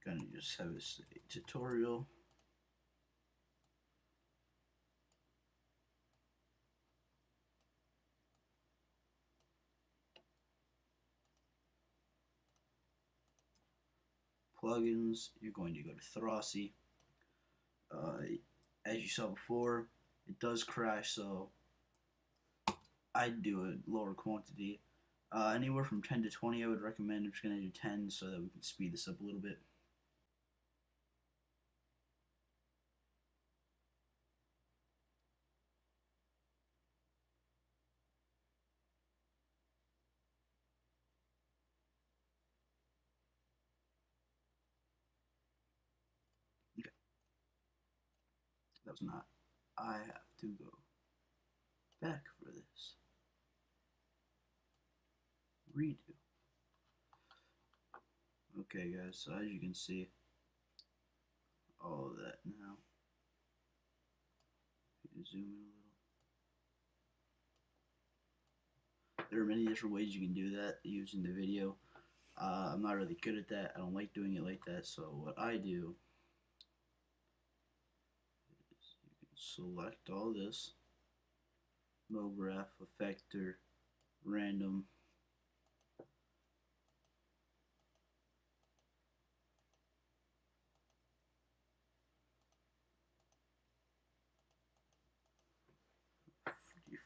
Gonna just have a tutorial. Plugins, you're going to go to Throsy. As you saw before, it does crash, so I'd do a lower quantity. Anywhere from 10 to 20, I would recommend. I'm just going to do 10 so that we can speed this up a little bit. Okay, that was not. I have to go back for this. Redo. Okay, guys, so as you can see, all of that now. Zoom in a little. There are many different ways you can do that using the video. I'm not really good at that. I don't like doing it like that. So what I do is you can select all this, MoGraph, effector, random,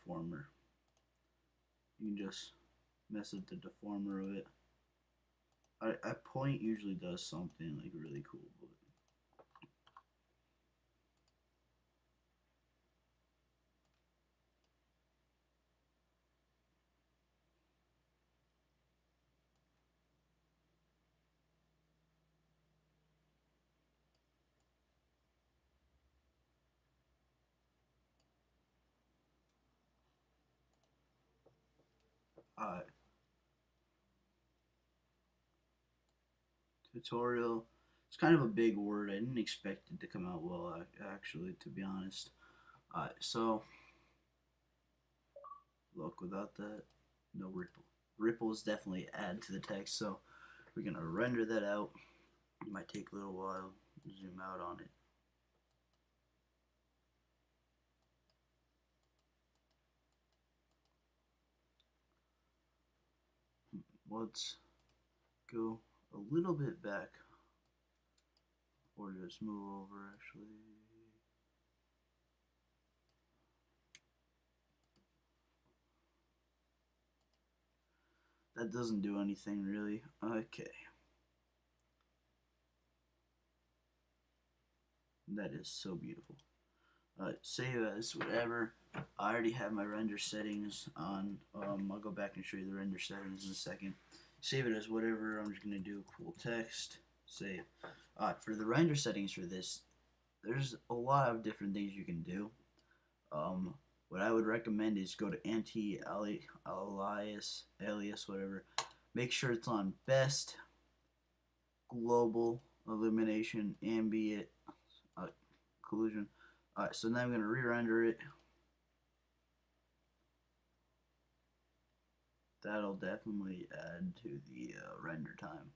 deformer. You can just mess with the deformer of it. A point usually does something like really cool, but tutorial. It's kind of a big word. I didn't expect it to come out well, actually, to be honest. So look, without that, no ripple. Ripples definitely add to the text, so we're gonna render that out. It might take a little while. Zoom out on it. Let's go a little bit back, or just move over actually. That doesn't do anything really. Okay. That is so beautiful. Save as whatever. I already have my render settings on. I'll go back and show you the render settings in a second. Save it as whatever. I'm just going to do cool text. Save. For the render settings for this, there's a lot of different things you can do. What I would recommend is go to anti-alias, whatever. Make sure it's on best, global, illumination, ambient, collision. Alright, so now I'm going to re-render it. That'll definitely add to the render time.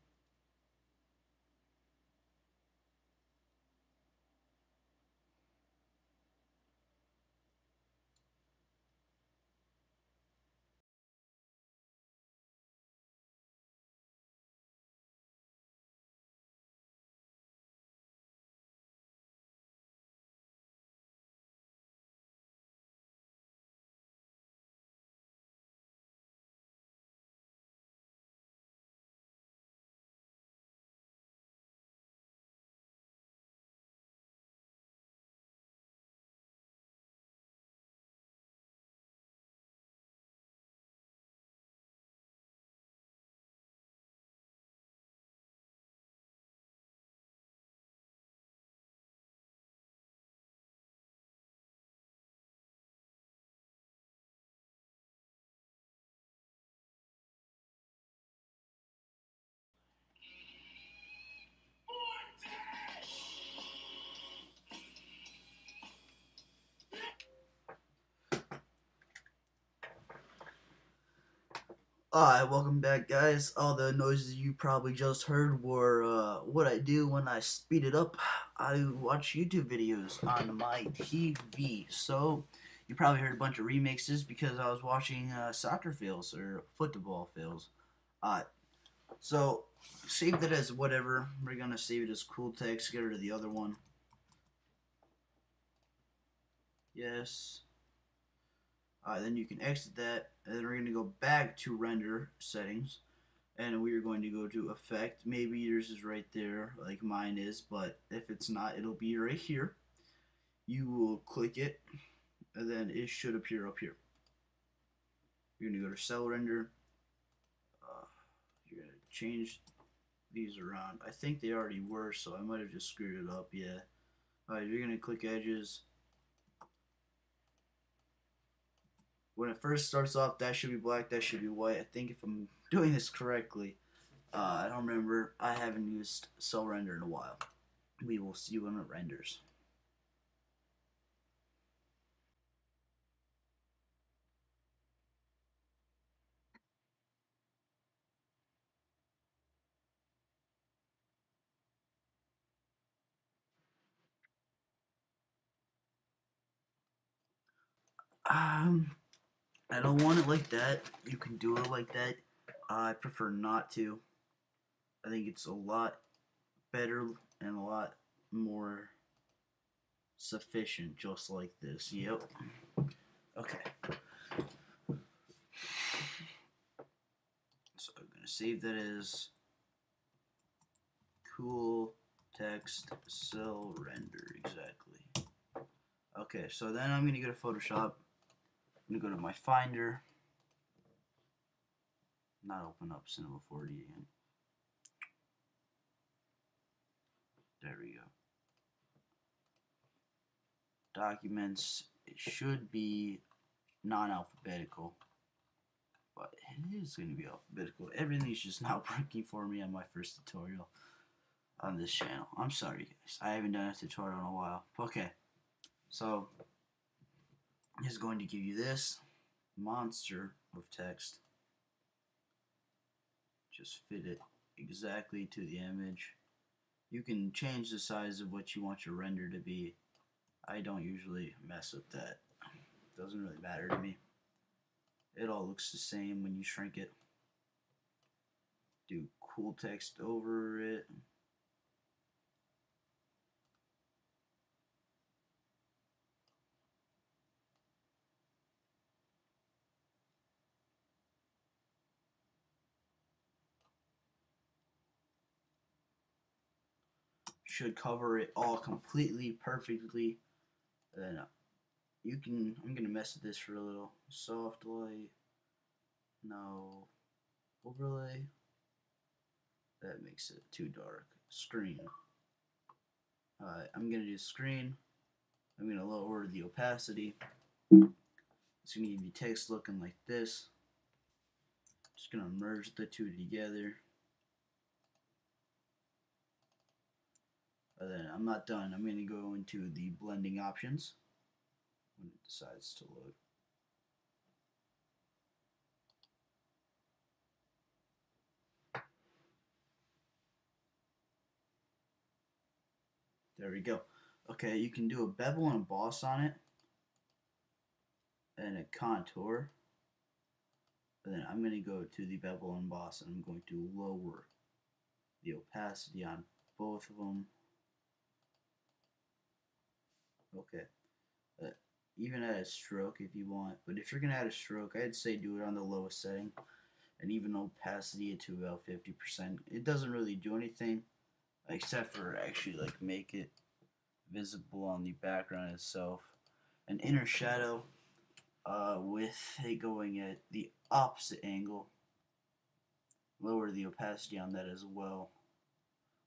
Alright, welcome back, guys. All the noises you probably just heard were what I do when I speed it up. I watch YouTube videos on my TV. So, you probably heard a bunch of remixes because I was watching soccer fails or football fails. Alright, so saved it as whatever. We're gonna save it as cool text, get rid of the other one. Yes. Alright, then you can exit that, and then we're gonna go back to render settings. And we are going to go to effect. Maybe yours is right there like mine is, but if it's not, it'll be right here. You will click it, and then it should appear up here. You're going to go to cell render. You're going to change these around. I think they already were, so I might have just screwed it up. Yeah. Alright, you're going to click edges. When it first starts off, that should be black, that should be white. I think if I'm doing this correctly, I don't remember. I haven't used cell render in a while. We will see when it renders. I don't want it like that. You can do it like that. I prefer not to. I think it's a lot better and a lot more sufficient just like this. Yep. Okay. So I'm going to save that as cool text cell render. Exactly. Okay, so then I'm going to go to Photoshop. I'm going to go to my Finder. Not open up Cinema 4D again. There we go. Documents. It should be non-alphabetical, but it is going to be alphabetical. Everything's just not working for me on my first tutorial on this channel. I'm sorry, guys. I haven't done a tutorial in a while. Okay, so it's going to give you this monster of text. Just fit it exactly to the image. You can change the size of what you want your render to be. I don't usually mess with that. It doesn't really matter to me. It all looks the same when you shrink it. Do cool text over it. Should cover it all completely, perfectly. Then you can, I'm going to mess with this for a little. Soft light. No. Overlay. That makes it too dark. Screen. I'm going to do screen. I'm going to lower the opacity. It's going to give you text looking like this. Just going to merge the two together. And then I'm not done. I'm going to go into the blending options when it decides to load. There we go. Okay, you can do a bevel and emboss on it, and a contour. And then I'm going to go to the bevel and emboss, and I'm going to lower the opacity on both of them. Okay. Even add a stroke if you want, but if you're going to add a stroke, I'd say do it on the lowest setting, and even opacity to about 50%. It doesn't really do anything, except for actually like make it visible on the background itself. An inner shadow with it going at the opposite angle. Lower the opacity on that as well.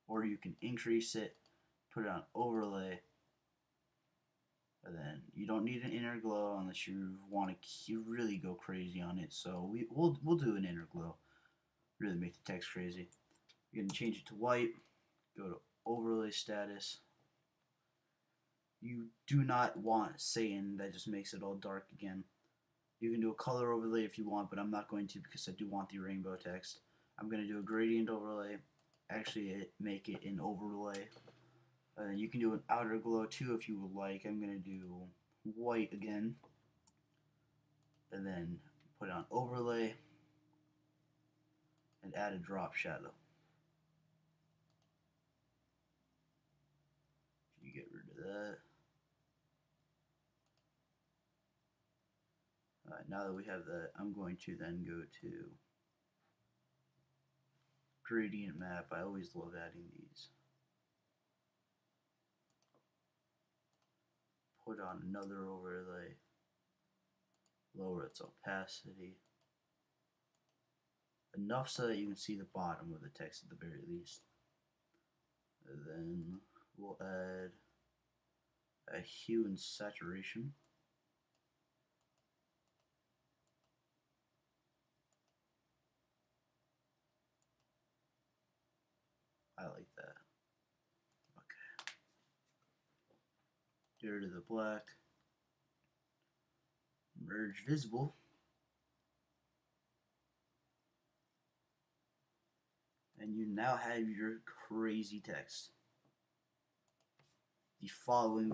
Or you can increase it, put it on overlay, and then you don't need an inner glow unless you want to really go crazy on it. So we'll do an inner glow, really make the text crazy. You're gonna change it to white. Go to overlay status. You do not want cyan, that just makes it all dark again. You can do a color overlay if you want, but I'm not going to because I do want the rainbow text. I'm going to do a gradient overlay, actually make it an overlay. And then you can do an outer glow too if you would like. I'm going to do white again, and then put on overlay and add a drop shadow. You get rid of that. Alright, now that we have that, I'm going to then go to gradient map. I always love adding these. Put on another overlay. Lower its opacity. Enough so that you can see the bottom of the text at the very least. And then we'll add a hue and saturation. I like that. Okay. Get rid of the black. Merge visible. And you now have your crazy text. The following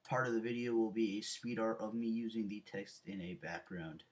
part of the video will be a speed art of me using the text in a background.